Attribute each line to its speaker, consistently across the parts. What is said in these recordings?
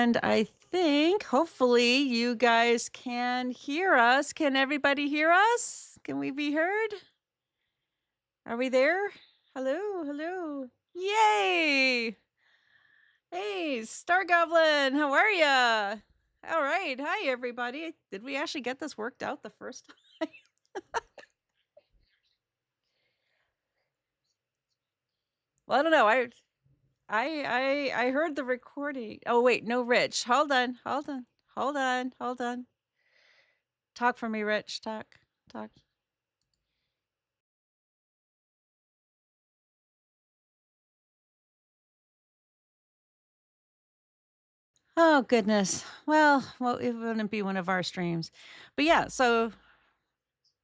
Speaker 1: And I think hopefully you guys can hear us. Can everybody hear us? Can we be heard? Are we there? Hello, hello. Yay! Hey, Star Goblin, how are ya? All right. Hi, everybody. Did we actually get this worked out the first time? Well, I don't know. I heard the recording. Oh, wait, no, Rich. Hold on. Talk for me, Rich. Talk. Oh, goodness. Well, it wouldn't be one of our streams. But yeah, so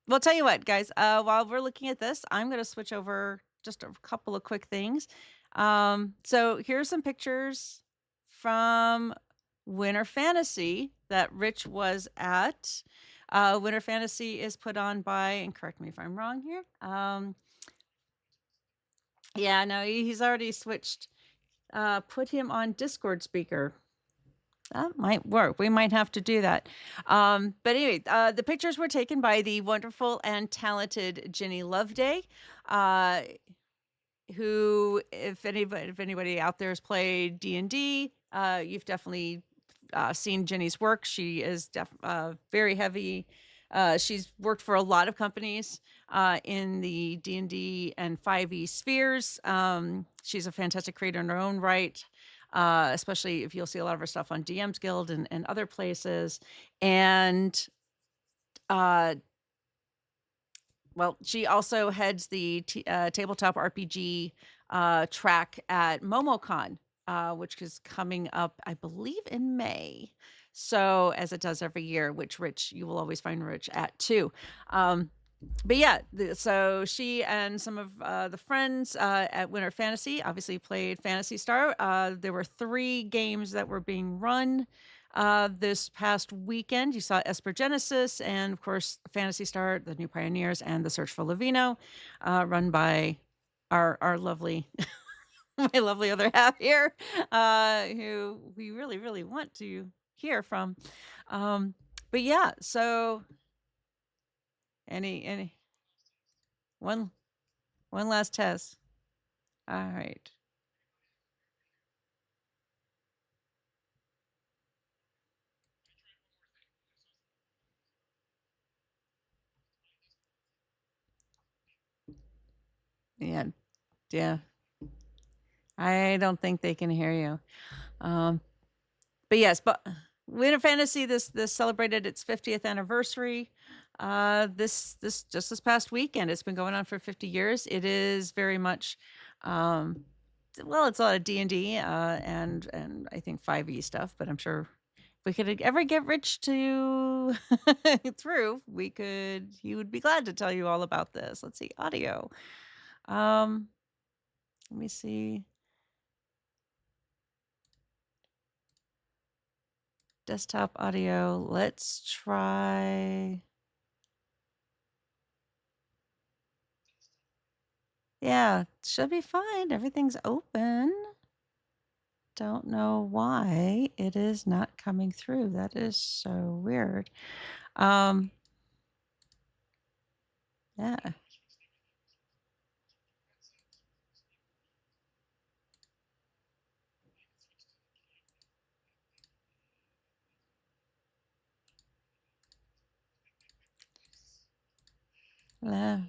Speaker 1: we'll tell you what, guys, while we're looking at this, I'm gonna switch over just a couple of quick things. So here's some pictures from Winter Fantasy that Rich was at. Winter Fantasy is put on by, and correct me if I'm wrong here. Yeah, no, he's already switched. Put him on Discord speaker. That might work. We might have to do that. But anyway, the pictures were taken by the wonderful and talented Ginny Loveday, uh, who, if anybody out there has played D&D, you've definitely seen Ginny's work. She is very heavy. She's worked for a lot of companies in the D&D and 5e spheres. She's a fantastic creator in her own right, especially if you'll see a lot of her stuff on DM's Guild and other places. And well, she also heads the tabletop RPG track at MomoCon, which is coming up, I believe, in May. So, as it does every year, which Rich, you will always find Rich at too. But yeah, so she and some of the friends at Winter Fantasy obviously played Phantasy Star. There were 3 games that were being run this past weekend. You saw Esper Genesis and, of course, Phantasy Star, The New Pioneers, and The Search for Lavino, run by our lovely, my lovely other half here, who we really, really want to hear from. But yeah, so any one one last test. All right. Yeah. Yeah. I don't think they can hear you. Um, but yes, but Winter Fantasy this celebrated its 50th anniversary. This past weekend. It's been going on for 50 years. It is very much well, it's a lot of D&D and I think 5e stuff, but I'm sure if we could ever get Rich to through, he would be glad to tell you all about this. Let's see, audio. Um, let me see. Desktop audio. Let's try. Yeah, should be fine. Everything's open. Don't know why it is not coming through. That is so weird. Um, yeah. Yeah.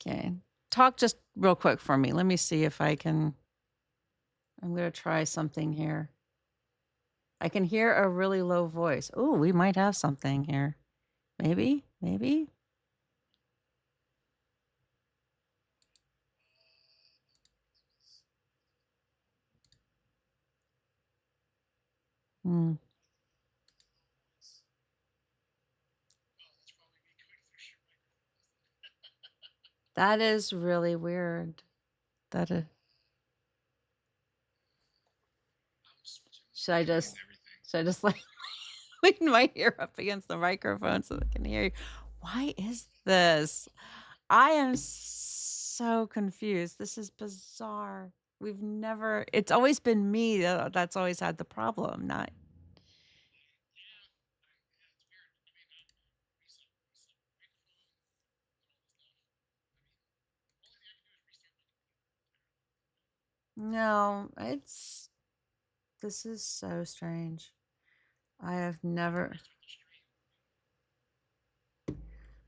Speaker 1: Okay. Talk just real quick for me. Let me see if I can. I'm going to try something here. I can hear a really low voice. Oh, we might have something here. Maybe. Hmm. That is really weird. That is. Should I just, should I just like lean my ear up against the microphone so they can hear you? Why is this? I am so confused. This is bizarre. We've never, it's always been me that's always had the problem, not. No, this is so strange. I have never,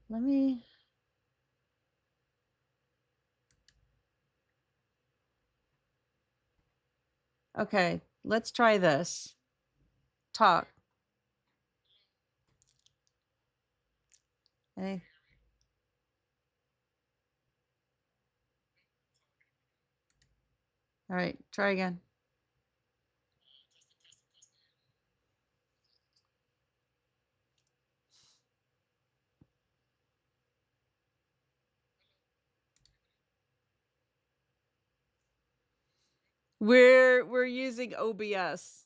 Speaker 1: let me, okay, let's try this. Talk. Hey. All right, try again. We're using OBS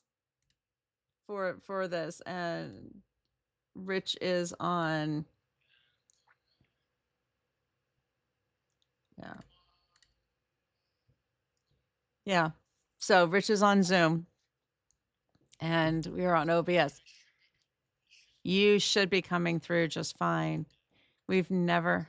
Speaker 1: for this, and Rich is on. Yeah. Yeah. So Rich is on Zoom and we are on OBS. You should be coming through just fine. We've never.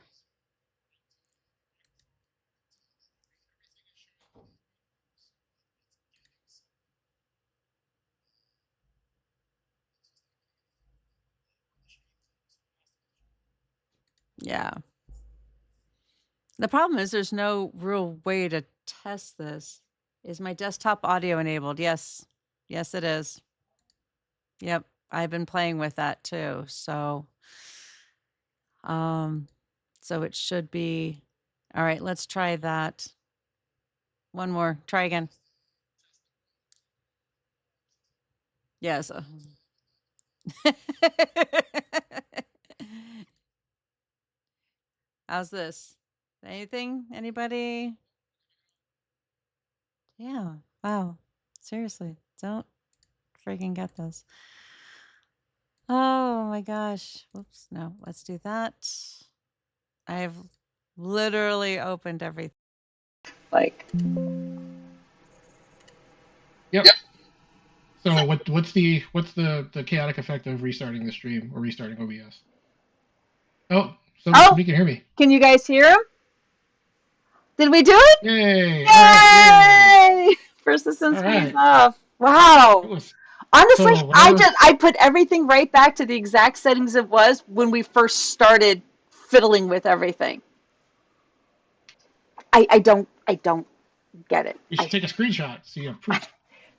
Speaker 1: Yeah. The problem is there's no real way to test this. Is my desktop audio enabled? Yes. Yes, it is. Yep. I've been playing with that too. Um, so it should be. All right, let's try that. One more. Try again. Yes. How's this? Anything? Anybody? Yeah. Wow. Seriously, don't freaking get this. Oh my gosh. Whoops. No, let's do that. I've literally opened everything. Like,
Speaker 2: Yep. So what's the chaotic effect of restarting the stream or restarting OBS? Oh,
Speaker 3: Oh,
Speaker 2: somebody can hear me.
Speaker 3: can you guys hear him? Did we do it?
Speaker 2: Yay! All right, yay!
Speaker 3: Yay! Persistence
Speaker 2: All
Speaker 3: pays
Speaker 2: right.
Speaker 3: off.
Speaker 2: It
Speaker 3: Wow.
Speaker 2: was
Speaker 3: Honestly,
Speaker 2: so whatever.
Speaker 3: I put everything right back to the exact settings it was when we first started fiddling with everything. I don't get it.
Speaker 2: You should take a screenshot so you have proof.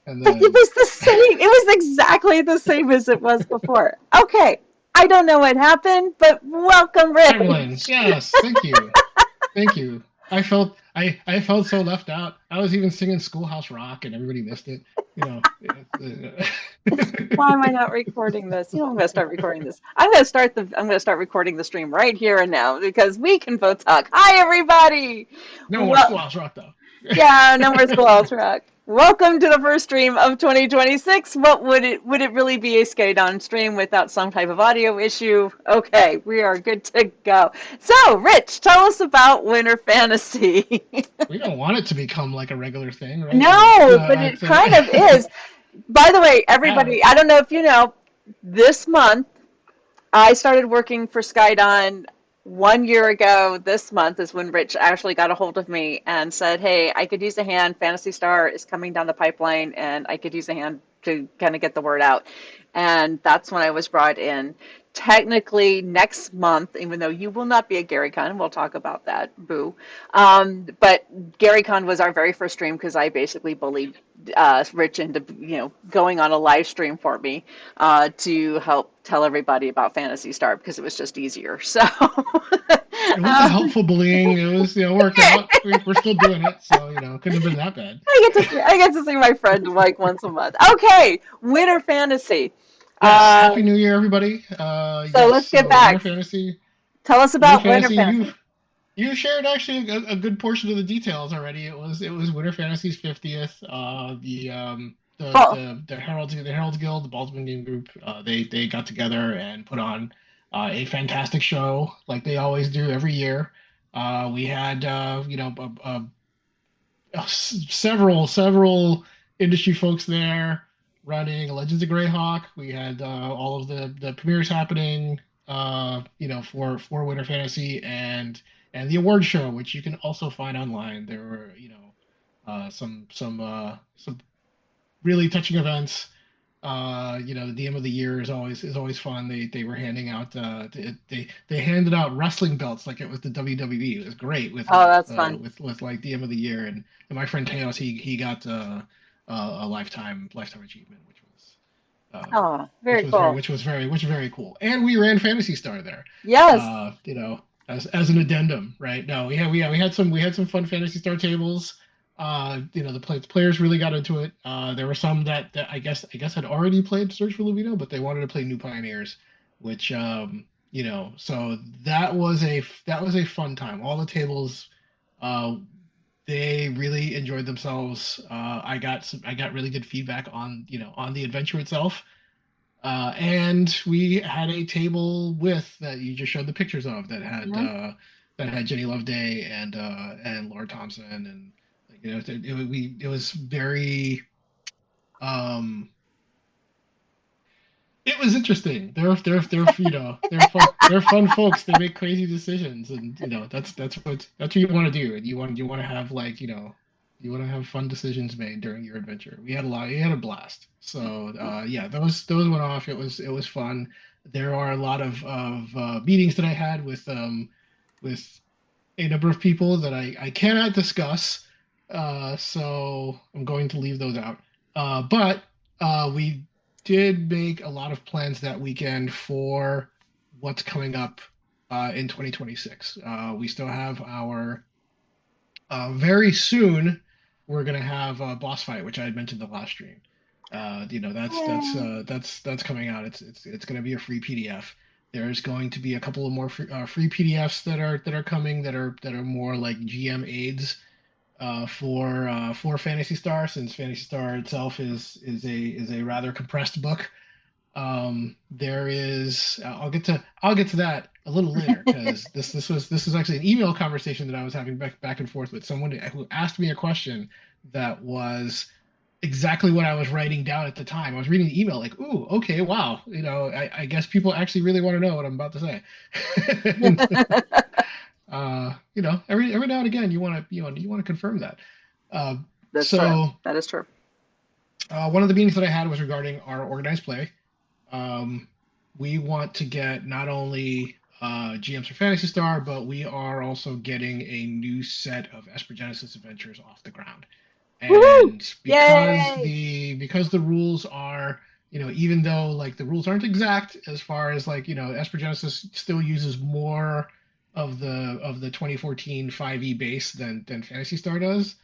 Speaker 2: And
Speaker 3: But it
Speaker 2: then
Speaker 3: was the same. It was exactly the same as it was before. Okay. I don't know what happened, but welcome,
Speaker 2: Evelyn,
Speaker 3: Rich.
Speaker 2: yes, thank you, thank you. I felt so left out. I was even singing Schoolhouse Rock and everybody missed it. You know.
Speaker 3: Why am I not recording this? You know, I'm going to start recording this. I'm going to start recording the stream right here and now because we can both talk. Hi, everybody.
Speaker 2: No more
Speaker 3: Well,
Speaker 2: Schoolhouse Rock though.
Speaker 3: yeah, no more Schoolhouse Rock. Welcome to the first stream of 2026. What would it really be a Skydon stream without some type of audio issue? Okay, we are good to go. So, Rich, tell us about Winter Fantasy.
Speaker 2: We don't want it to become like a regular thing, right?
Speaker 3: No, but it kind of is. By the way,
Speaker 2: uh,
Speaker 3: everybody, I don't know if you know, this month I started working for Skydon 1 year ago. This month is when Rich actually got a hold of me and said, "Hey, I could use a hand. Phantasy Star is coming down the pipeline, and I could use a hand to kind of get the word out." And that's when I was brought in. Technically, next month, even though you will not be at GaryCon, we'll talk about that. Boo. But GaryCon was our very first stream because I basically bullied Rich into going on a live stream for me to help tell everybody about Phantasy Star because it was just easier. So
Speaker 2: it was a helpful bullying. It was, worked out. We're still doing it, so couldn't have been that bad.
Speaker 3: I get to see my friend like once a month. Okay, Winter Fantasy.
Speaker 2: Yes, Happy New Year, everybody.
Speaker 3: So
Speaker 2: Yes,
Speaker 3: let's get
Speaker 2: so Winter
Speaker 3: back.
Speaker 2: Fantasy.
Speaker 3: Tell us
Speaker 2: Winter
Speaker 3: about Winter
Speaker 2: Fantasy.
Speaker 3: Fantasy.
Speaker 2: You shared actually a good portion of the details already. It was Winter Fantasy's 50th.
Speaker 3: Oh,
Speaker 2: The Heralds Guild, the Baldwin Game Group, they got together and put on a fantastic show like they always do every year. We had several industry folks there running Legends of Greyhawk. We had all of the premieres happening, for Winter Fantasy and the award show, which you can also find online. There were some really touching events. The DM of the year is always fun. They were handing out they handed out wrestling belts like it was the WWE. It was great with
Speaker 3: Oh, that's fun.
Speaker 2: like DM of the year, and my friend Teos, he got a lifetime achievement,
Speaker 3: Oh, very cool.
Speaker 2: which was very cool. And we ran Fantasy Star there.
Speaker 3: Yes.
Speaker 2: As an addendum, right? No, we had some fun Fantasy Star tables. The players really got into it. There were some that I guess had already played Search for Luvino, but they wanted to play New Pioneers, which so that was a fun time. All the tables, uh, they really enjoyed themselves. I got really good feedback on the adventure itself. And we had a table with that you just showed the pictures of
Speaker 3: Mhm.
Speaker 2: that had Jenny Loveday and Laura Thompson, and it was very um it was interesting. They're fun folks. They make crazy decisions, and that's what you want to do. And you want to have you want to have fun decisions made during your adventure. We had a blast. So yeah, those went off. It was fun. There are a lot of meetings that I had with a number of people that I cannot discuss. So I'm going to leave those out. But we did make a lot of plans that weekend for what's coming up in 2026. We still have our very soon. We're gonna have a boss fight, which I had mentioned the last stream. That's coming out. It's going to be a free PDF. There's going to be a couple of more free PDFs that are coming that are more like GM aids for Fantasy Star, since Fantasy Star itself is a rather compressed book. There is I'll get to that a little later, because this was actually an email conversation that I was having back and forth with someone who asked me a question that was exactly what I was writing down at the time. I was reading the email like, ooh, okay, wow. I guess people actually really want to know what I'm about to say. And, every now and again, you want to confirm that. Uh,
Speaker 3: That's true.
Speaker 2: so
Speaker 3: That is true.
Speaker 2: one of the meetings that I had was regarding our organized play. Um, we want to get not only GMs for Fantasy Star, but we are also getting a new set of Esper Genesis adventures off the ground.
Speaker 3: Woohoo!
Speaker 2: And
Speaker 3: Yay!
Speaker 2: because the rules are, even though like the rules aren't exact as far as like, Esper Genesis still uses more of the 2014 5e base than Fantasy Star does.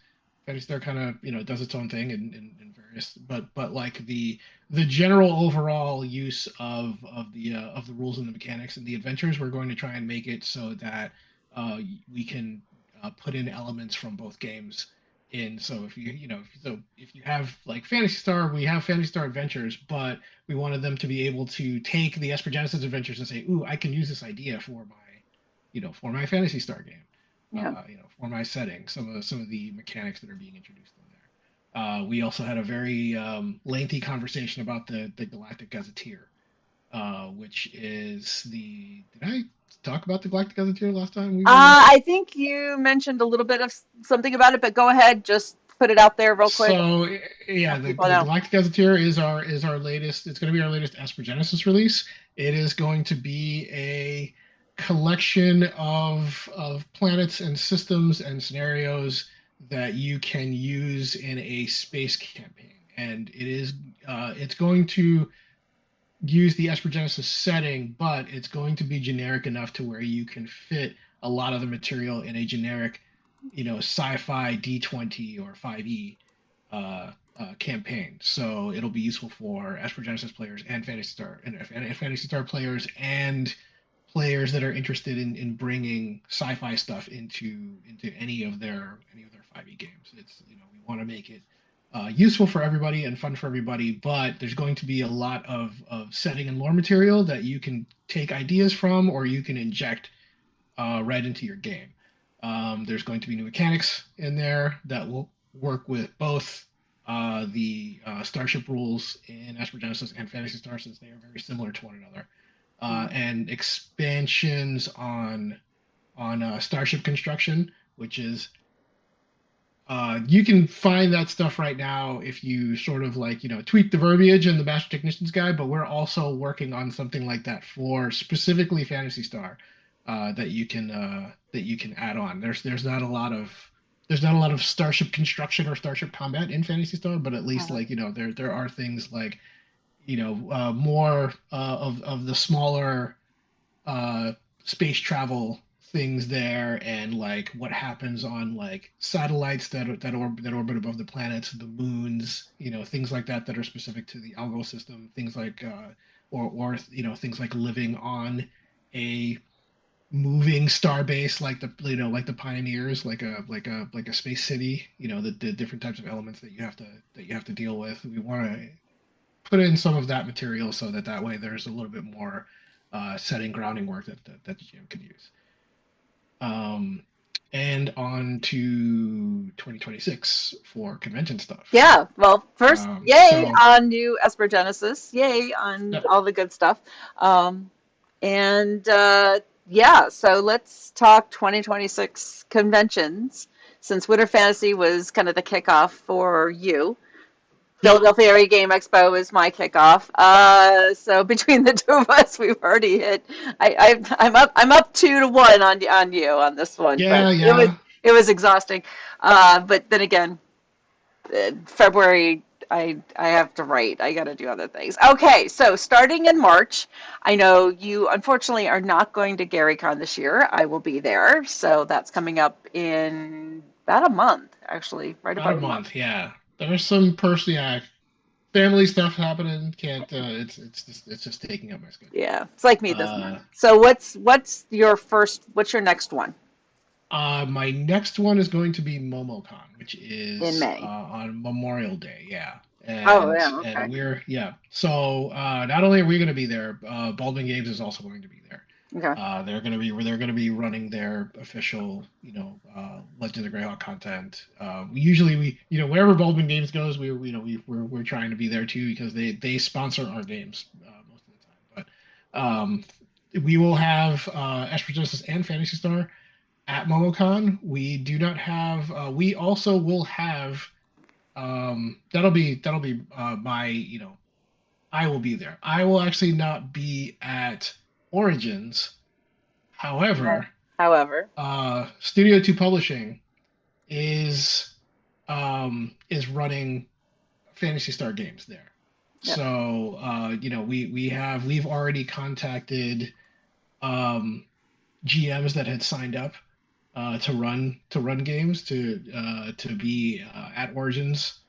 Speaker 2: Fantasy Star kind of does its own thing in various, but like the general overall use of the rules and the mechanics and the adventures, we're going to try and make it so that we can put in elements from both games in. So if you have like Fantasy Star, we have Fantasy Star Adventures, but we wanted them to be able to take the Esper Genesis Adventures and say, ooh, I can use this idea for my Fantasy Star game,
Speaker 3: Yeah.
Speaker 2: for my setting, some of the mechanics that are being introduced in there. We also had a very lengthy conversation about the Galactic Gazetteer, which is the. Did I talk about the Galactic Gazetteer last time we were?
Speaker 3: I think you mentioned a little bit of something about it, but go ahead. Just put it out there real quick.
Speaker 2: So yeah,
Speaker 3: Let
Speaker 2: the,
Speaker 3: people
Speaker 2: the
Speaker 3: know.
Speaker 2: Galactic Gazetteer is our latest. It's going to be our latest Esper Genesis release. It is going to be a collection of planets and systems and scenarios that you can use in a space campaign, and it's going to use the Esper Genesis setting, but it's going to be generic enough to where you can fit a lot of the material in a generic, sci-fi D20 or 5e campaign. So it'll be useful for Esper Genesis players and Fantasy Star players and players that are interested in bringing sci-fi stuff into any of their 5e games. We want to make it useful for everybody and fun for everybody, but there's going to be a lot of setting and lore material that you can take ideas from or you can inject right into your game. There's going to be new mechanics in there that will work with both the Starship rules in Esper Genesis and Fantasy Star, since they are very similar to one another, and expansions on Starship construction, which is you can find that stuff right now if you sort of like, tweak the verbiage in the Master Technician's Guide, but we're also working on something like that for specifically Fantasy Star that you can add on. There's not a lot of Starship construction or Starship combat in Fantasy Star, but at least like, there are things like, more of the smaller space travel things there, and like what happens on like satellites that orbit above the planets, the moons, things like that are specific to the Algol system. Things like or things like living on a moving star base, like the Pioneers, like a space city. The different types of elements that you have to deal with. We want to put in some of that material so that way there's a little bit more setting grounding work that the GM could use. And on to 2026 for convention stuff.
Speaker 3: Yeah, well, first, yay
Speaker 2: So
Speaker 3: on new Esper Genesis, yay on
Speaker 2: yep.
Speaker 3: all the good stuff. And yeah, so let's talk 2026 conventions, since Winter Fantasy was kind of the kickoff for you. Philadelphia Area Game Expo is my kickoff. So between the two of us, we've already hit. I'm up 2-1 on you on this one.
Speaker 2: Yeah,
Speaker 3: but
Speaker 2: yeah.
Speaker 3: It was exhausting. But then again, February, I have to write. I got to do other things. Okay, so starting in March, I know you unfortunately are not going to GaryCon this year. I will be there, so that's coming up in about a month, actually, right
Speaker 2: About a month. Yeah, there's some family stuff happening. Can't. It's just taking up my schedule.
Speaker 3: Yeah, it's like me this month. So what's your next one?
Speaker 2: My next one is going to be MomoCon, which is
Speaker 3: In May.
Speaker 2: On Memorial Day. Yeah. And,
Speaker 3: okay.
Speaker 2: And So not only are we going to be there, Baldwin Games is also going to be there.
Speaker 3: Okay.
Speaker 2: They're going to be running their official, Legend of the Greyhawk content. Usually wherever Baldwin Games goes, we're trying to be there too, because they sponsor our games most of the time. But we will have Esper Genesis and Fantasy Star at MomoCon. We do not have. We also will have. That'll be my. I will be there. I will actually not be at Origins. However, Studio 2 Publishing is running Fantasy Star games there. Yep. So we've already contacted GMs that had signed up to run games to be at Origins,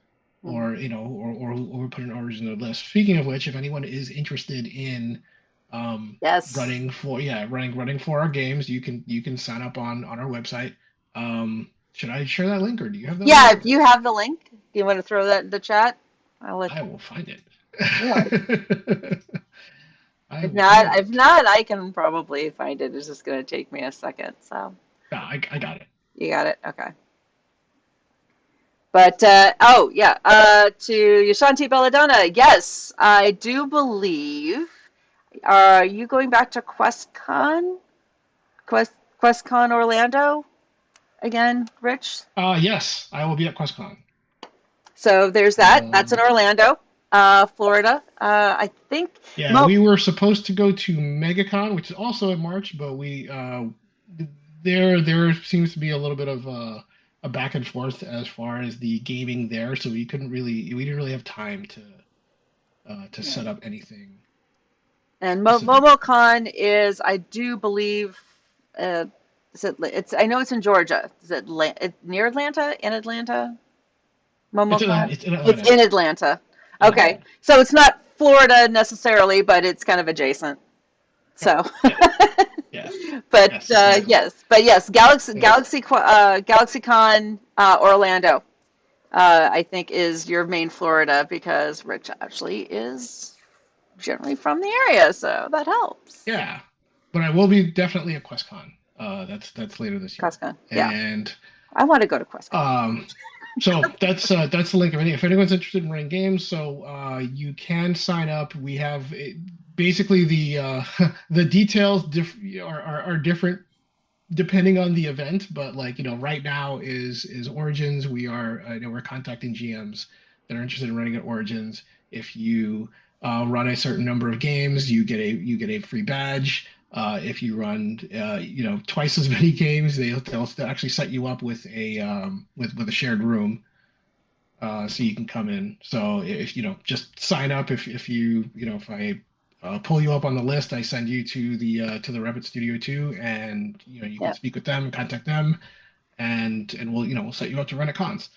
Speaker 2: or put an Origins on the list. Speaking of which, if anyone is interested in running for our games, you can sign up on our website. Should I share that link, or do you have that?
Speaker 3: Yeah, if you have the link, do you want to throw that in the chat?
Speaker 2: I will find it.
Speaker 3: Yeah. If not, I can probably find it. It's just going to take me a second. So.
Speaker 2: Yeah, I got it.
Speaker 3: You got it? Okay. But, to Yashanti Belladonna, yes, I do believe. Are you going back to QuestCon? QuestCon Orlando again, Rich?
Speaker 2: Yes, I will be at QuestCon.
Speaker 3: So there's that. That's in Orlando, Florida. I think.
Speaker 2: Yeah, we were supposed to go to MegaCon, which is also in March, but there seems to be a little bit of a back and forth as far as the gaming there, so we didn't really have time to set up anything.
Speaker 3: And MomoCon is, I do believe, I know it's in Georgia. Is it near Atlanta? In Atlanta? MomoCon?
Speaker 2: It's in Atlanta.
Speaker 3: It's in Atlanta. Okay, so it's not Florida necessarily, but it's kind of adjacent. So.
Speaker 2: Yeah.
Speaker 3: But yes, GalaxyCon Orlando. I think is your main Florida because Rich actually is generally from the area, so that helps.
Speaker 2: Yeah, but I will be definitely at QuestCon. That's later this year,
Speaker 3: QuestCon, yeah.
Speaker 2: and
Speaker 3: I want to go to QuestCon.
Speaker 2: um, so that's the link. If anyone's interested in running games, so you can sign up. We have basically the details are different depending on the event, but like right now is Origins. We're contacting GMs that are interested in running at Origins. If you run a certain number of games, you get a free badge. If you run twice as many games, they'll actually set you up with a shared room, so you can come in. So if just sign up. If I pull you up on the list, I send you to the Rep Studio 2, and you can
Speaker 3: Yeah.
Speaker 2: speak with them and contact them, and we'll set you up to run at cons.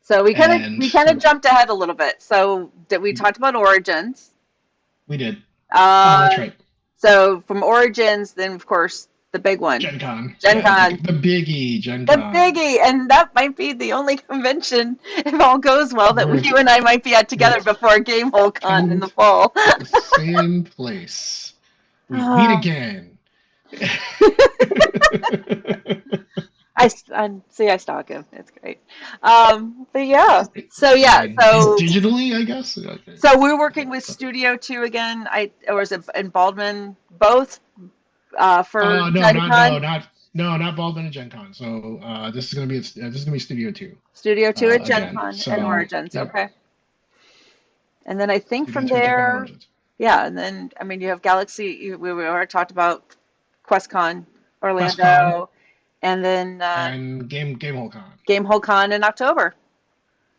Speaker 3: So
Speaker 2: And
Speaker 3: we kind of
Speaker 2: so
Speaker 3: jumped ahead a little bit. So did we talked about Origins?
Speaker 2: we did. Oh, that's
Speaker 3: Uh,
Speaker 2: right.
Speaker 3: so from Origins, then of course the big one,
Speaker 2: Gen Con.
Speaker 3: Gen
Speaker 2: Yeah, the
Speaker 3: Con,
Speaker 2: big the biggie Gen
Speaker 3: the
Speaker 2: Con.
Speaker 3: biggie, and that might be the only convention, if all goes well, that
Speaker 2: We're
Speaker 3: you and I might be at
Speaker 2: we
Speaker 3: together before Gamehole Con in the
Speaker 2: attend
Speaker 3: fall.
Speaker 2: the same place. We meet again.
Speaker 3: I see. I stalk him. It's great. But yeah. So yeah. So
Speaker 2: Digitally, I guess. Okay.
Speaker 3: so we're working with Studio Two again. Or is it in Baldwin both for
Speaker 2: No,
Speaker 3: Gen
Speaker 2: not no,
Speaker 3: Con?
Speaker 2: not Baldwin and Gen Con. So this is gonna be Studio Two
Speaker 3: Studio Two at Gen
Speaker 2: again.
Speaker 3: Con and
Speaker 2: So
Speaker 3: Origins.
Speaker 2: yep,
Speaker 3: Okay. And then I think
Speaker 2: Studio
Speaker 3: from
Speaker 2: Two, Gen Con,
Speaker 3: there,
Speaker 2: Origins,
Speaker 3: yeah. And then I mean, you have Galaxy. We already talked about QuestCon,
Speaker 2: QuestCon,
Speaker 3: Orlando, and then
Speaker 2: and Gamehole Con.
Speaker 3: Gamehole Con in October.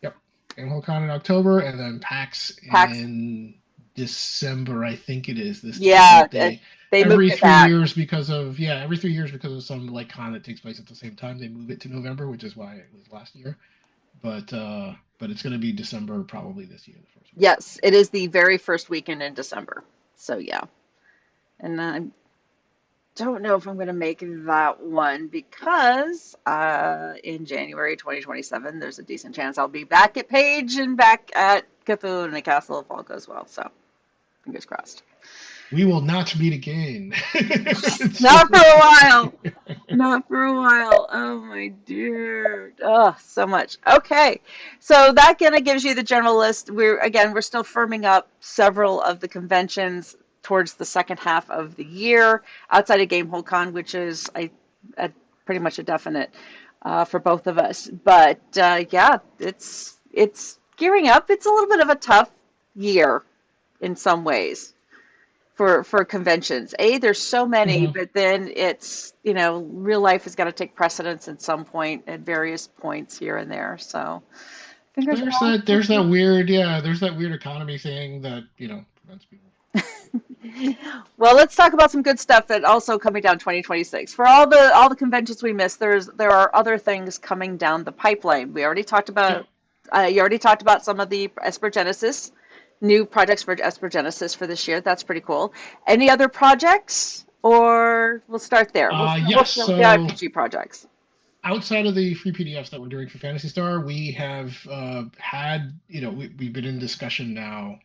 Speaker 2: Yep, Gamehole Con in October, and then PAX
Speaker 3: PAX.
Speaker 2: in December. I think it is this time.
Speaker 3: Yeah,
Speaker 2: They
Speaker 3: they moved
Speaker 2: every
Speaker 3: it
Speaker 2: three
Speaker 3: back.
Speaker 2: years because of every 3 years because of some like con that takes place at the same time. They move it to November, which is why it was last year. But it's going to be December probably this year, the first weekend.
Speaker 3: Yes, it is the very first weekend in December. So yeah. And I don't know if I'm going to make that one because in January 2027, there's a decent chance I'll be back at Page and back at Cthulhu and the Castle if all goes well. So fingers crossed.
Speaker 2: We will not meet again.
Speaker 3: Not for a while. Not for a while. Oh my dear. Oh, so much. Okay. So that kind of gives you the general list. We're still firming up several of the conventions towards the second half of the year outside of Gamehole Con, which is a pretty much a definite for both of us. But yeah, it's gearing up. It's a little bit of a tough year in some ways for conventions. There's so many,
Speaker 2: Mhm.
Speaker 3: but then it's, real life has got to take precedence at some point at various points here and there. So fingers
Speaker 2: There's
Speaker 3: crossed.
Speaker 2: that there's that weird there's that weird economy thing that prevents people.
Speaker 3: Well, let's talk about some good stuff that also coming down 2026. For all the conventions we missed, there are other things coming down the pipeline. We already talked
Speaker 2: Yep.
Speaker 3: about you already talked about some of the Esper Genesis new projects for Esper Genesis for this year. That's pretty cool. Any other projects? Or we'll start there. We'll
Speaker 2: Yes.
Speaker 3: start with the
Speaker 2: So
Speaker 3: RPG projects.
Speaker 2: outside of the free PDFs that we're doing for Fantasy Star, we have had we've been in discussion now,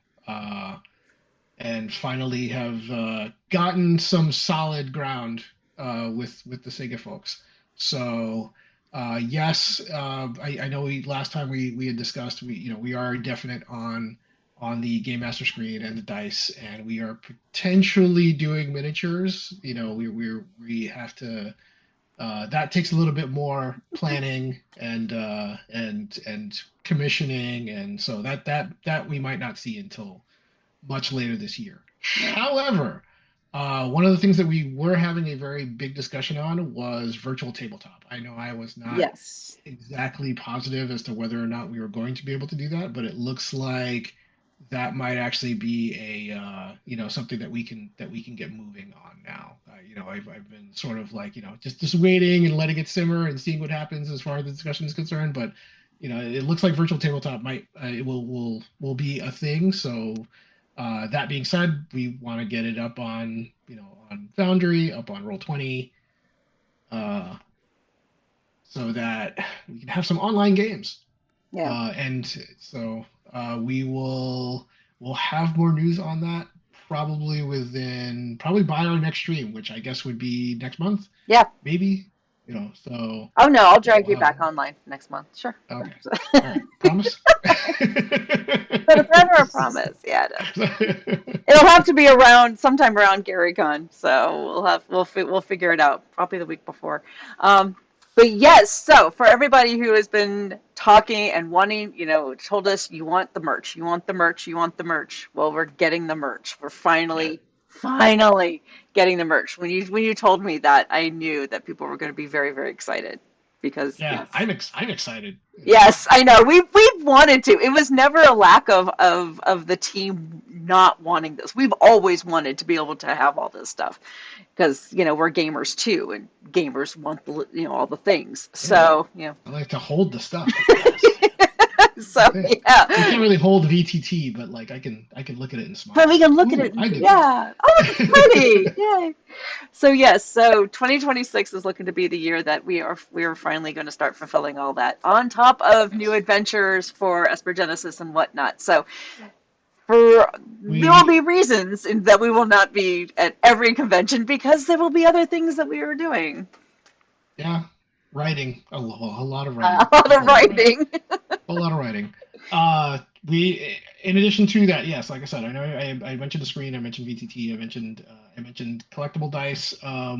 Speaker 2: and finally have gotten some solid ground with the Sega folks. So yes, I know last time we had discussed we are definite on the Game Master screen and the dice, and we are potentially doing miniatures. We have to. That takes a little bit more planning and commissioning, and so that we might not see until much later this year.
Speaker 3: Yeah.
Speaker 2: However, one of the things that we were having a very big discussion on was virtual tabletop. I know I was not
Speaker 3: Yes.
Speaker 2: exactly positive as to whether or not we were going to be able to do that, but it looks like that might actually be a something that we can get moving on now. I've been sort of like just waiting and letting it simmer and seeing what happens as far as the discussion is concerned, but it looks like virtual tabletop might it will be a thing. So that being said, we want to get it up on Foundry, up on Roll20, uh, so that we can have some online games.
Speaker 3: Yeah.
Speaker 2: And so we'll have more news on that probably by our next stream, which I guess would be next month,
Speaker 3: Yeah.
Speaker 2: maybe. So
Speaker 3: Oh no, I'll
Speaker 2: yeah,
Speaker 3: drag
Speaker 2: we'll
Speaker 3: you
Speaker 2: have
Speaker 3: back online next month. Sure.
Speaker 2: okay. All right, promise.
Speaker 3: But a forever a promise. Yeah, no. It'll have to be around sometime around GaryCon, so we'll figure it out probably the week before. Um, but yes, so for everybody who has been talking and wanting, told us you want the merch, you want the merch, you want the merch. Well, we're getting the merch. We're
Speaker 2: Yeah,
Speaker 3: finally getting the merch. When you told me that, I knew that people were going to be very, very excited because
Speaker 2: yeah,
Speaker 3: yes.
Speaker 2: I'm excited.
Speaker 3: Yes, I know. We've wanted to. It was never a lack of the team not wanting this. We've always wanted to be able to have all this stuff because we're gamers too, and gamers want all the things.
Speaker 2: Yeah,
Speaker 3: So
Speaker 2: I like to hold the stuff. That's the best.
Speaker 3: so
Speaker 2: Okay.
Speaker 3: yeah.
Speaker 2: We can't really hold VTT, but like I can look at it and
Speaker 3: But
Speaker 2: smile.
Speaker 3: we can
Speaker 2: Like,
Speaker 3: look at
Speaker 2: ooh,
Speaker 3: it
Speaker 2: I
Speaker 3: and
Speaker 2: did that.
Speaker 3: yeah. Oh, it's pretty. Yay. So yes, so 2026 is looking to be the year that we are finally going to start fulfilling all that on top of new
Speaker 2: Yes.
Speaker 3: adventures for Esper Genesis and whatnot. So for there will be
Speaker 2: We
Speaker 3: reasons that we will not be at every convention because there will be other things that we are doing.
Speaker 2: Yeah, writing a lot of
Speaker 3: A
Speaker 2: writing,
Speaker 3: lot
Speaker 2: a
Speaker 3: of
Speaker 2: whole lot of writing,
Speaker 3: writing.
Speaker 2: a lot of writing. We in addition to that, yes, like I said, I know I mentioned the screen, I mentioned VTT, I mentioned collectible dice.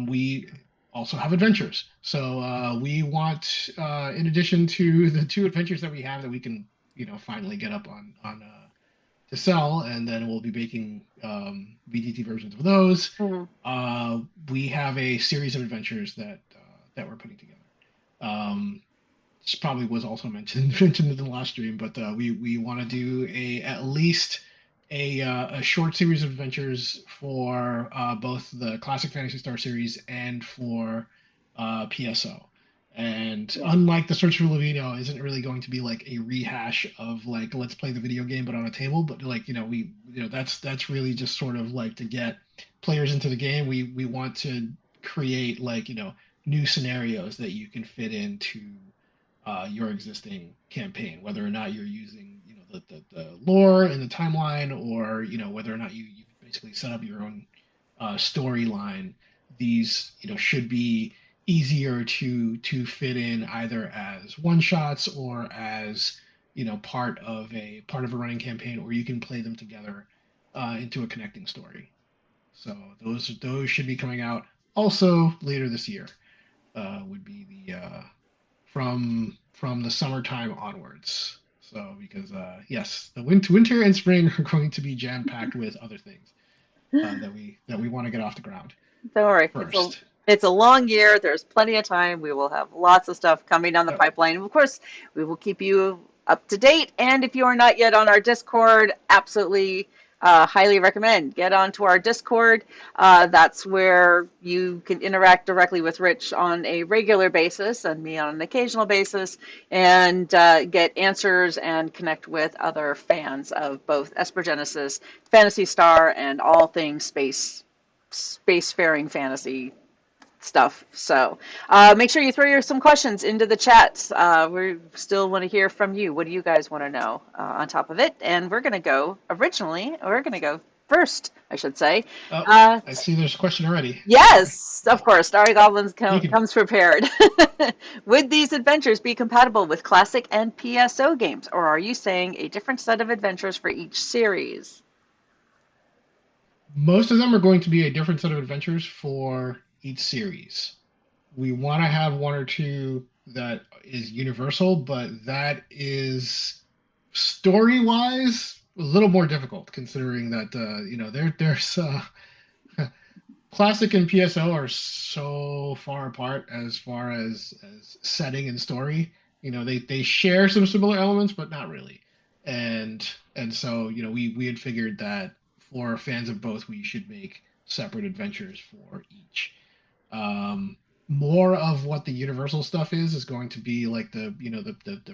Speaker 2: We also have adventures. So we want in addition to the two adventures that we have that we can finally get up on to sell, and then we'll be making VTT versions of those.
Speaker 3: Mhm.
Speaker 2: We have a series of adventures that we're putting together. Um, this probably was also mentioned in the last stream, but we want to do at least a short series of adventures for both the Classic Fantasy Star series and for PSO. And
Speaker 3: Yeah.
Speaker 2: unlike the Search for Levino, isn't really going to be like a rehash of like let's play the video game but on a table. But like that's really just sort of like to get players into the game. We want to create like new scenarios that you can fit into your existing campaign, whether or not you're using the lore and the timeline, or whether or not you basically set up your own storyline. These should be easier to fit in either as one shots or as part of a running campaign, or you can play them together into a connecting story. So those should be coming out also later this year. Would be the from the summertime onwards. So because yes, the winter and spring are going to be jam packed with other things that we want to get off the ground
Speaker 3: Don't worry.
Speaker 2: first.
Speaker 3: It's a long year. There's plenty of time. We will have lots of stuff coming down the
Speaker 2: Yep.
Speaker 3: pipeline. Of course, we will keep you up to date. And if you are not yet on our Discord, absolutely highly recommend get onto our Discord. That's where you can interact directly with Rich on a regular basis and me on an occasional basis, and get answers and connect with other fans of both Esper Genesis, Fantasy Star, and all things spacefaring fantasy stuff. So make sure you throw some questions into the chat. We still want to hear from you. What do you guys want to know on top of it? And we're going to go first, I should say.
Speaker 2: Oh,
Speaker 3: Uh,
Speaker 2: I see. There's a question already. Sorry.
Speaker 3: yes, of course. Starry Goblins
Speaker 2: You can.
Speaker 3: comes prepared. Would these adventures be compatible with classic and PSO games, or are you saying a different set of adventures for each series?
Speaker 2: Most of them are going to be a different set of adventures for each series. We want to have one or two that is universal, but that is story wise a little more difficult considering that there's classic and PSO are so far apart as far as setting and story. They share some similar elements, but not really. And so we had figured that for fans of both, we should make separate adventures for each. Um, More of what the universal stuff is going to be like the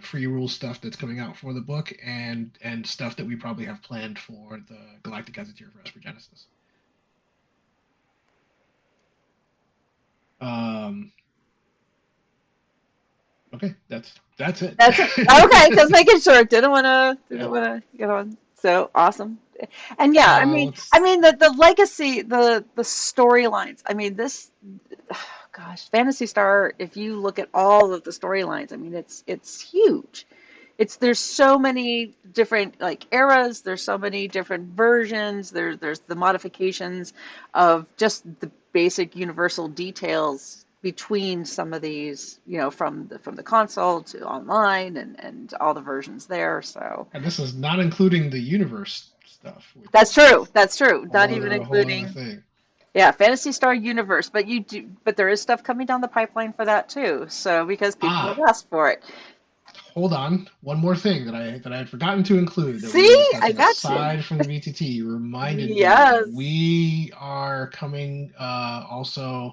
Speaker 2: free rule stuff that's coming out for the book, and stuff that we probably have planned for the Galactic Gazetteer for Esper Genesis. Okay. Okay, that's it.
Speaker 3: That's it. Okay, just making sure. Didn't want to,
Speaker 2: Yeah.
Speaker 3: didn't want to get on. So awesome. And yeah, I
Speaker 2: Let's.
Speaker 3: mean the legacy, the storylines. I mean this, gosh, Fantasy Star. If you look at all of the storylines, I mean it's huge. It's there's so many different like eras. There's so many different versions. There's the modifications of just the basic universal details between some of these, from the console to online and all the versions there. So
Speaker 2: And this is not including the universe stuff, which
Speaker 3: that's true.
Speaker 2: is
Speaker 3: That's true.
Speaker 2: a
Speaker 3: Not even
Speaker 2: whole other
Speaker 3: including,
Speaker 2: thing.
Speaker 3: yeah, Fantasy Star Universe. But there is stuff coming down the pipeline for that too. So because people have
Speaker 2: Ah,
Speaker 3: asked for it.
Speaker 2: hold on. One more thing that I had forgotten to include that we were
Speaker 3: See, I
Speaker 2: discussing
Speaker 3: got you.
Speaker 2: aside from the VTT. You reminded me that
Speaker 3: Yes.
Speaker 2: we are coming. Also,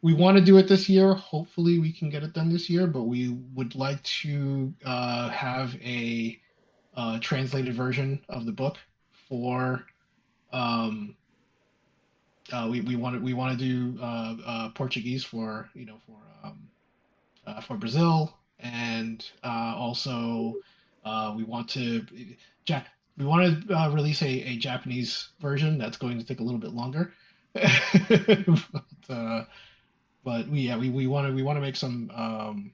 Speaker 2: we want to do it this year. Hopefully, we can get it done this year. But we would like to have a translated version of the book for. Um, we want to do Portuguese for for Brazil, and also we want to ja- we want to release a Japanese version that's going to take a little bit longer. But we want to make some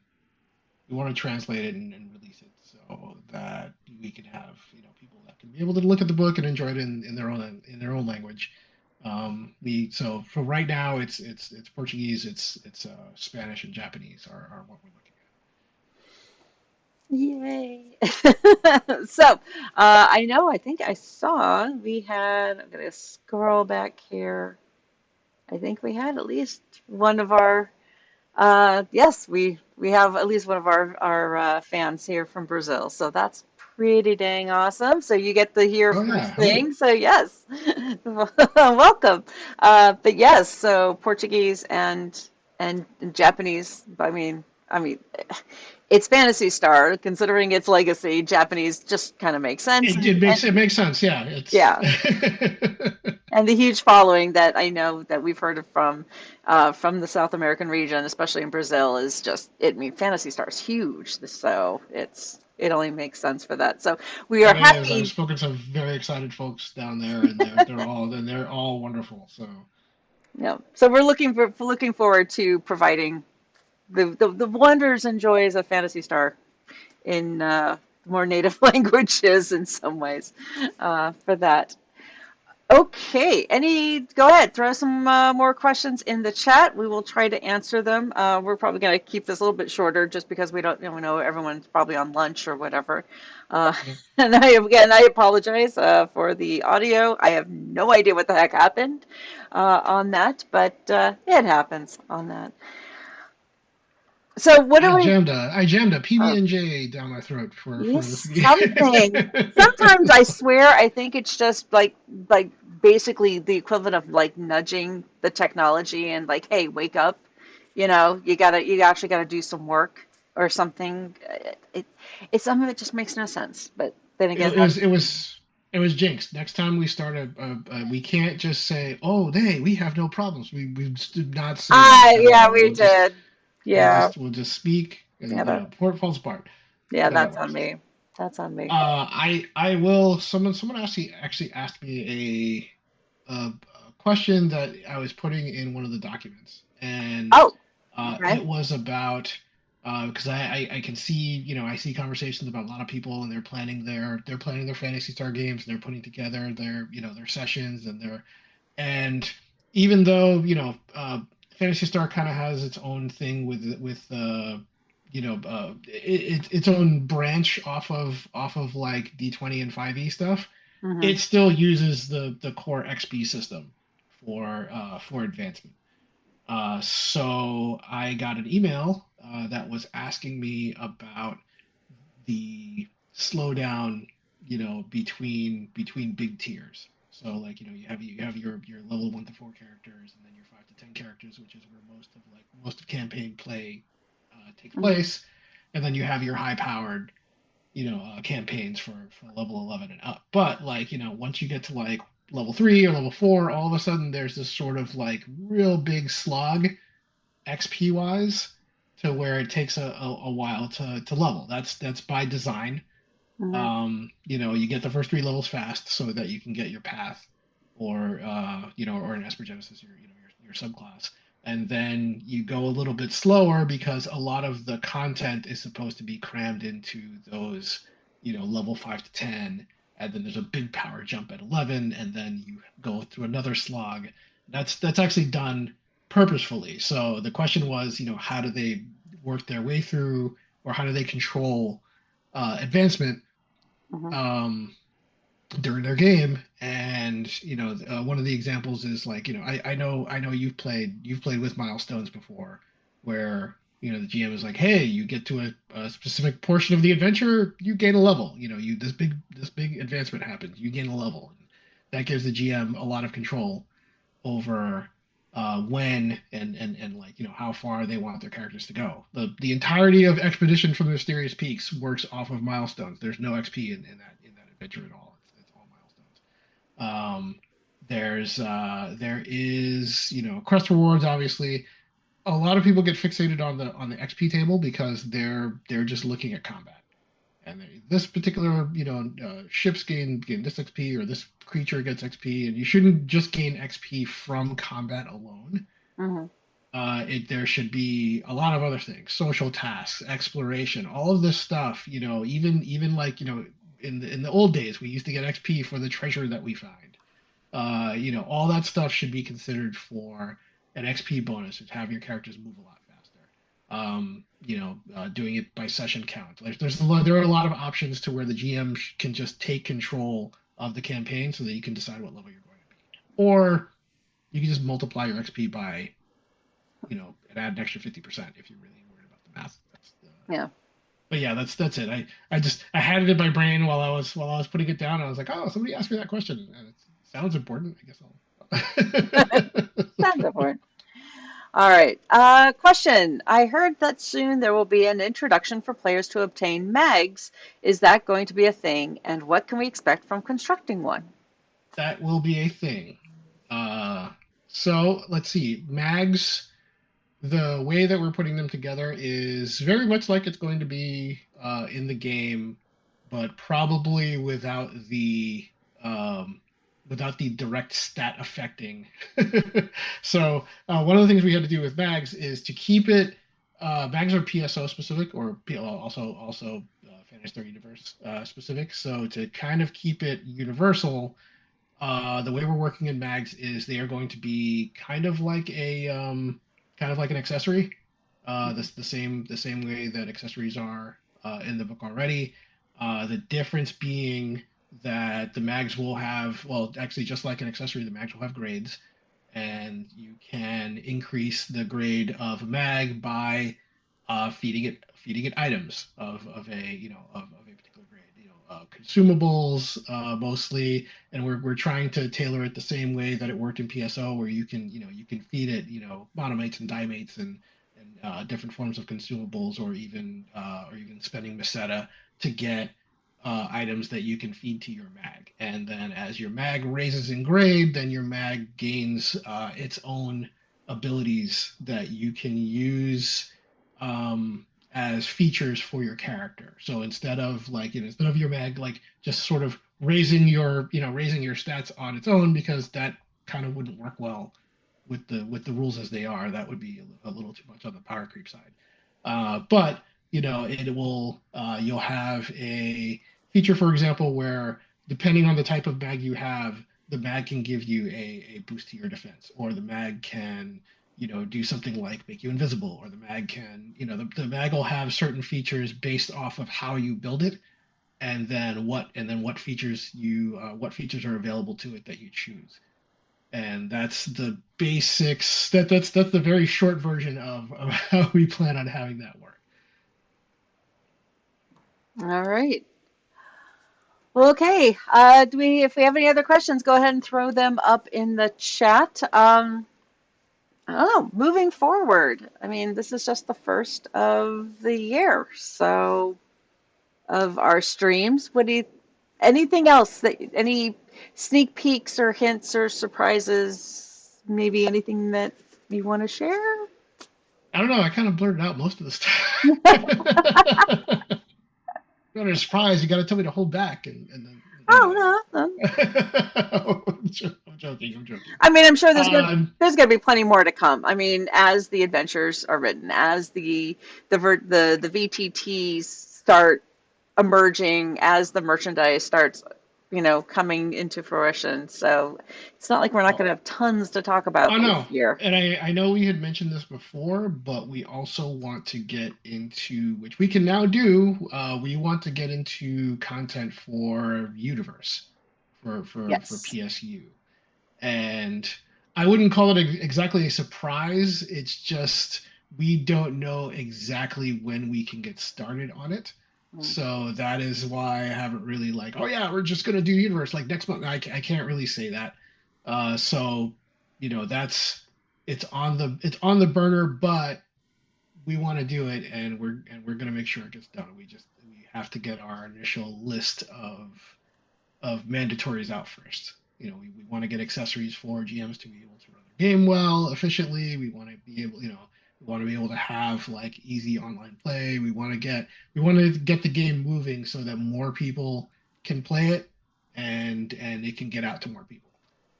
Speaker 2: we want to translate it and release it so that we can have people that can be able to look at the book and enjoy it in their own language. We so for right now it's Portuguese, it's Spanish and Japanese are what we're looking
Speaker 3: Yay. So, I know, I think I saw we had, I'm going to scroll back here. I think we had at least one of our, yes, we have at least one of our fans here from Brazil. So that's pretty dang awesome. So you get to hear
Speaker 2: at. Oh
Speaker 3: first
Speaker 2: yeah, hello.
Speaker 3: thing. So yes, welcome. But yes, so Portuguese and Japanese. I mean, it's Fantasy Star. Considering its legacy, Japanese just kind of makes sense.
Speaker 2: It makes sense. Yeah, it's
Speaker 3: Yeah, and the huge following that I know that we've heard of from the South American region, especially in Brazil, is just it. I mean, Fantasy Star is huge, so it only makes sense for that. So we are
Speaker 2: it is. I've
Speaker 3: happy.
Speaker 2: spoken to some very excited folks down there, and they're all wonderful. So
Speaker 3: Yeah, so we're looking forward to providing the wonders and joys of Fantasy Star in more native languages in some ways for that. Okay, go ahead, throw some more questions in the chat. We will try to answer them. We're probably going to keep this a little bit shorter just because we know everyone's probably on lunch or whatever. Uh,
Speaker 2: yeah.
Speaker 3: and I apologize for the audio. I have no idea what the heck happened on that, but it happens on that. So what do we?
Speaker 2: I jammed a
Speaker 3: uh,
Speaker 2: PB&J down my throat for this
Speaker 3: Yes,
Speaker 2: meeting.
Speaker 3: something. Sometimes I swear I think it's just like basically the equivalent of like nudging the technology and like, hey, wake up. You actually gotta do some work or something. It some of it just makes no sense. But then again,
Speaker 2: it was it was it was jinxed. Next time we start we can't just say, "Oh, we have no problems." We just did not say that at
Speaker 3: yeah,
Speaker 2: all.
Speaker 3: we did. Yeah,
Speaker 2: We'll just speak,
Speaker 3: yeah,
Speaker 2: and before it falls apart.
Speaker 3: yeah,
Speaker 2: That's how that
Speaker 3: that's on
Speaker 2: works.
Speaker 3: me. That's on me.
Speaker 2: I will. Someone actually asked me a question that I was putting in one of the documents, and
Speaker 3: Oh, okay.
Speaker 2: it was about because I can see I see conversations about a lot of people and they're planning their Fantasy Star games and they're putting together their sessions and even though Fantasy Star kind of has its own thing with its own branch off of like D20 and 5e stuff.
Speaker 3: Hmm.
Speaker 2: It still uses the core XP system for advancement. So I got an email that was asking me about the slowdown, between big tiers. So like you have your level 1 to 4 characters, and then your 5 to 10 characters, which is where most of campaign play takes
Speaker 3: Hmm.
Speaker 2: place, and then you have your high powered campaigns for level 11 and up. But like once you get to like level 3 or level 4, all of a sudden there's this sort of like real big slog XP wise to where it takes a while to level. That's by design.
Speaker 3: Hmm.
Speaker 2: You get the first 3 levels fast so that you can get your path, or or in Esper Genesis, your subclass, and then you go a little bit slower because a lot of the content is supposed to be crammed into those, level 5 to 10, and then there's a big power jump at 11, and then you go through another slog. That's actually done purposefully. So the question was, how do they work their way through, or how do they control advancement
Speaker 3: Hmm.
Speaker 2: um, during their game. And one of the examples is like, I know you've played with milestones before, where the GM is like, hey, you get to a specific portion of the adventure, you gain a level. You this big advancement happens, you gain a level. And that gives the GM a lot of control over when and like how far they want their characters to go. The entirety of Expedition from the Mysterious Peaks works off of milestones. There's no XP in that adventure at all. It's all milestones. There is quest rewards. Obviously, a lot of people get fixated on the XP table because they're just looking at combat. And this particular ships gain this XP, or this creature gets XP, and you shouldn't just gain XP from combat alone.
Speaker 3: Hmm.
Speaker 2: There should be a lot of other things: social tasks, exploration, all of this stuff. Even like in the old days, we used to get XP for the treasure that we find. All that stuff should be considered for an XP bonus, to have your characters move a lot faster. Doing it by session count. There are a lot of options to where the GM can just take control of the campaign so that you can decide what level you're going to be, or you can just multiply your XP by, and add an extra 50% if you're really worried about the math.
Speaker 3: Yeah.
Speaker 2: But yeah, that's it. I had it in my brain while I was putting it down. I was like, oh, somebody asked me that question, and it sounds important. I guess I'll.
Speaker 3: Sounds important. All right. Question. I heard that soon there will be an introduction for players to obtain mags. Is that going to be a thing? And what can we expect from constructing one?
Speaker 2: That will be a thing. Uh, so let's see. Mags, the way that we're putting them together is very much like it's going to be in the game, but probably um, without the direct stat affecting. So one of the things we had to do with mags is to keep it. Mags are PSO specific, or also Fantasy Star Universe specific. So to kind of keep it universal, the way we're working in mags is they are going to be kind of like an accessory. The same way that accessories are in the book already. The difference being that the mags will have, well, actually, just like an accessory, the mags will have grades, and you can increase the grade of a mag by feeding it items of a particular grade. Consumables mostly, and we're trying to tailor it the same way that it worked in PSO, where you can feed it monomates and dimates and different forms of consumables, or even spending meseta to get items that you can feed to your mag. And then as your mag raises in grade, then your mag gains its own abilities that you can use as features for your character. So instead of your mag like just sort of raising your stats on its own, because that kind of wouldn't work well with the rules as they are. That would be a little too much on the power creep side. But you'll have a feature, for example, where depending on the type of mag you have, the mag can give you a boost to your defense, or the mag can do something like make you invisible, or the mag can the mag will have certain features based off of how you build it, and then what features are available to it that you choose. And that's the basics. That's the very short version of how we plan on having that work.
Speaker 3: All right. Well, okay. If we have any other questions, go ahead and throw them up in the chat. I don't know. Moving forward, I mean, this is just the first of the year, so of our streams. Anything else any sneak peeks or hints or surprises? Maybe anything that you want to share?
Speaker 2: I don't know. I kind of blurted out most of the stuff. You're surprised. You got to tell me to hold back, and then
Speaker 3: Oh no, no.
Speaker 2: I'm joking. I'm joking.
Speaker 3: I mean, I'm sure
Speaker 2: Um,
Speaker 3: there's gonna be plenty more to come. I mean, as the adventures are written, as the VTTs start emerging, as the merchandise starts, coming into fruition. So it's not like we're not
Speaker 2: oh,
Speaker 3: gonna have tons to talk about
Speaker 2: oh
Speaker 3: this
Speaker 2: no,
Speaker 3: year.
Speaker 2: and I know we had mentioned this before, but we also want to get into, which we can now do. We want to get into content for Universe for
Speaker 3: Yes.
Speaker 2: PSU. And I wouldn't call it exactly a surprise. It's just we don't know exactly when we can get started on it.
Speaker 3: Mm.
Speaker 2: So that is why I haven't really like, oh yeah, we're just gonna do Universe like next month. I can't really say that. So that's it's on the burner, but we want to do it, and we're gonna make sure it gets done. We have to get our initial list of mandatories out first. We want to get accessories for GMs to be able to run their game well, efficiently. We want to be able, we want to be able to have like easy online play. We want to get the game moving so that more people can play it, and it can get out to more people.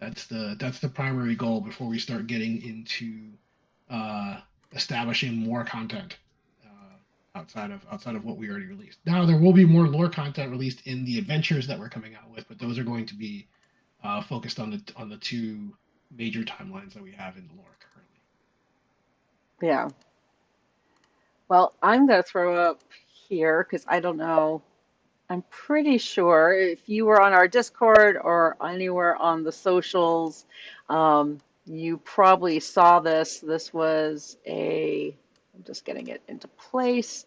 Speaker 2: That's the primary goal before we start getting into uh, establishing more content outside of what we already released. Now there will be more lore content released in the adventures that we're coming out with, but those are going to be focused on the two major timelines that we have in the lore currently.
Speaker 3: Yeah. Well, I'm gonna throw up here because I don't know. I'm pretty sure if you were on our Discord or anywhere on the socials, you probably saw this. This was I'm just getting it into place.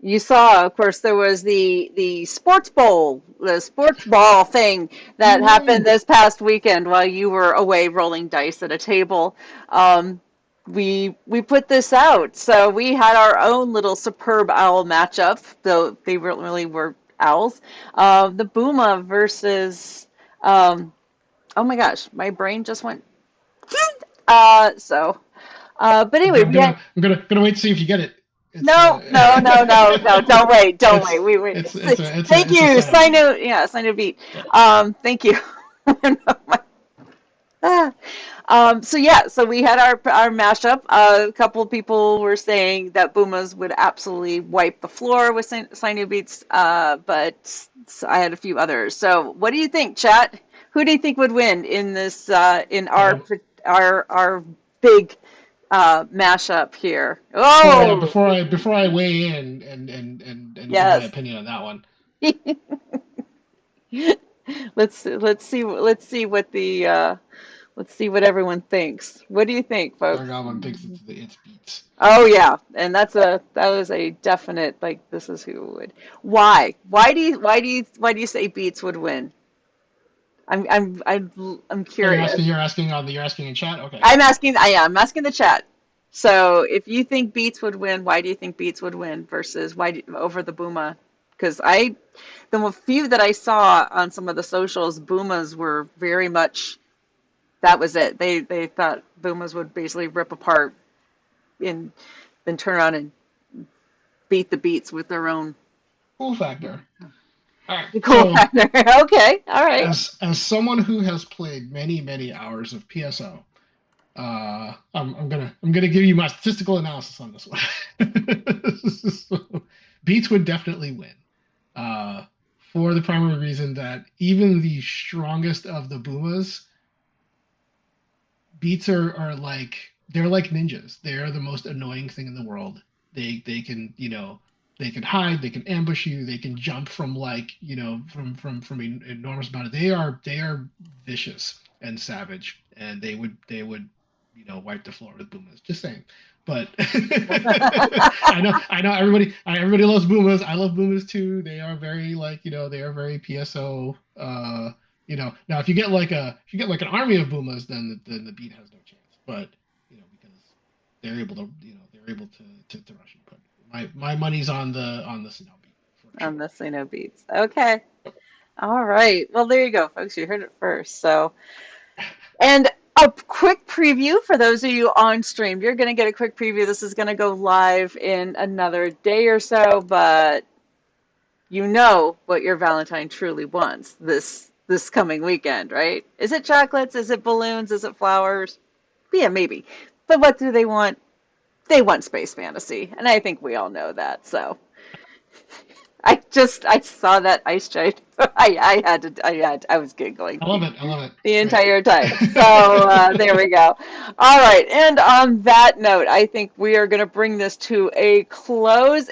Speaker 3: You saw, of course, there was the sports bowl, the sports ball thing that happened
Speaker 2: Woo!
Speaker 3: this past weekend while you were away rolling dice at a table. Um, we put this out, so we had our own little superb owl matchup, though they really were owls. The Buma versus, um, oh my gosh, my brain just went. So, but
Speaker 2: I'm
Speaker 3: anyway,
Speaker 2: gonna, I'm
Speaker 3: we had
Speaker 2: gonna, I'm gonna wait to see if you get it. It's
Speaker 3: no, no, no, no, no. Don't wait. Don't wait.
Speaker 2: it's
Speaker 3: We
Speaker 2: it's it's a it's a
Speaker 3: thank
Speaker 2: it's a
Speaker 3: you.
Speaker 2: sign up beat.
Speaker 3: Sign a beat.
Speaker 2: Yeah.
Speaker 3: Thank you. Ah. So yeah, so we had our mashup. A couple of people were saying that Boomas would absolutely wipe the floor with Sinu Beats, but I had a few others. So what do you think, chat? Who do you think would win in this in our
Speaker 2: Um,
Speaker 3: our big mashup here?
Speaker 2: yeah,
Speaker 3: Oh,
Speaker 2: before I weigh in and give my
Speaker 3: yes.
Speaker 2: opinion on that one.
Speaker 3: Let's see what the let's see what everyone thinks. What do you think, folks?
Speaker 2: Dargoblin thinks it's beats.
Speaker 3: Oh yeah, and that was a definite like this is who would. Why? Why do you say Beats would win? I'm
Speaker 2: Oh, you're
Speaker 3: curious.
Speaker 2: asking you're asking on the you're asking in chat. Okay.
Speaker 3: I'm asking the chat. So if you think Beats would win, why do you think Beats would win versus over the Buma? Because the few that I saw on some of the socials, Bumas were very much that was it. They thought Bumas would basically rip apart and then turn around and beat the Beats with their own
Speaker 2: Cool factor. All right.
Speaker 3: cool
Speaker 2: So
Speaker 3: factor. Okay, all right.
Speaker 2: as someone who has played many hours of PSO, I'm gonna give you my statistical analysis on this one. So, Beats would definitely win, uh, for the primary reason that even the strongest of the Boomas, Beats are like they're like ninjas. They are the most annoying thing in the world. They can they can hide, they can ambush you, they can jump from like from an enormous amount of. They are vicious and savage, and they would wipe the floor with Boomas. Just saying. But I know everybody loves Boomas. I love Boomas too. They are very like they are very PSO. Now if you get like an army of Boomas, then the beat has no chance. But because they're able to rush you. But my money's on the Sinnoh beat for
Speaker 3: On
Speaker 2: sure.
Speaker 3: the Say No Beats. Okay. All right. Well, there you go, folks. You heard it first. So, and A quick preview for those of you on stream. You're going to get a quick preview. This is going to go live in another day or so, but you know what your Valentine truly wants this coming weekend, right? Is it chocolates? Is it balloons? Is it flowers? Yeah, maybe. But what do they want? They want space fantasy, and I think we all know that. So I saw that ice giant. I was giggling
Speaker 2: I love it. I love it.
Speaker 3: the
Speaker 2: Great.
Speaker 3: entire time. So there we go. All right, and on that note, I think we are going to bring this to a close.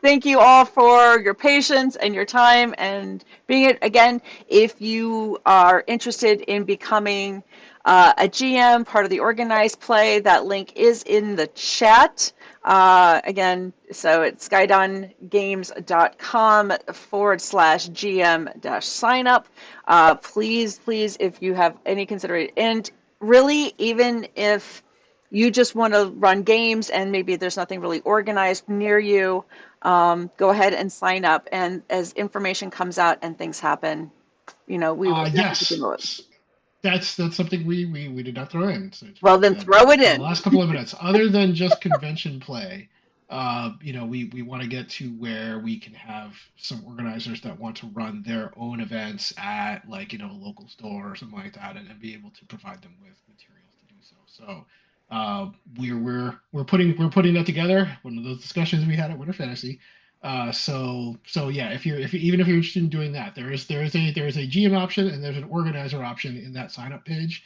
Speaker 3: Thank you all for your patience and your time and being it. Again, if you are interested in becoming a GM, part of the organized play, that link is in the chat. Again, so it's skydongames.com/GM-sign up. Please, if you have any consideration, and really, even if you just want to run games and maybe there's nothing really organized near you, go ahead and sign up. And as information comes out and things happen, we will
Speaker 2: Yes.
Speaker 3: keep it.
Speaker 2: That's something we did not throw in. So
Speaker 3: well, then throw it in.
Speaker 2: The last couple of minutes, other than just convention play, we want to get to where we can have some organizers that want to run their own events at a local store or something like that, and be able to provide them with materials to do so. So we're putting that together. One of those discussions we had at Winter Fantasy. So yeah, if you're interested in doing that, there is a GM option and there's an organizer option in that sign up page.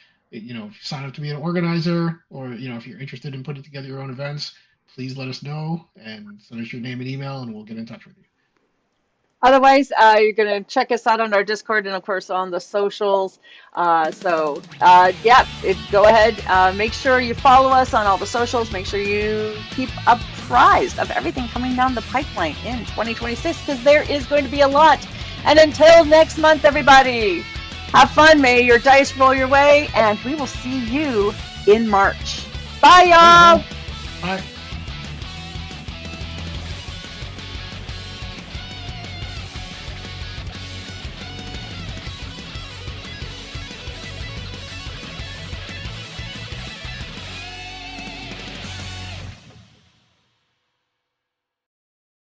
Speaker 2: Sign up to be an organizer, or if you're interested in putting together your own events, please let us know and send us your name and email, and we'll get in touch with you.
Speaker 3: Otherwise, you're going to check us out on our Discord and, of course, on the socials. Go ahead. Make sure you follow us on all the socials. Make sure you keep apprised of everything coming down the pipeline in 2026, because there is going to be a lot. And until next month, everybody, have fun. May your dice roll your way, and we will see you in March. Bye, y'all.
Speaker 2: Bye.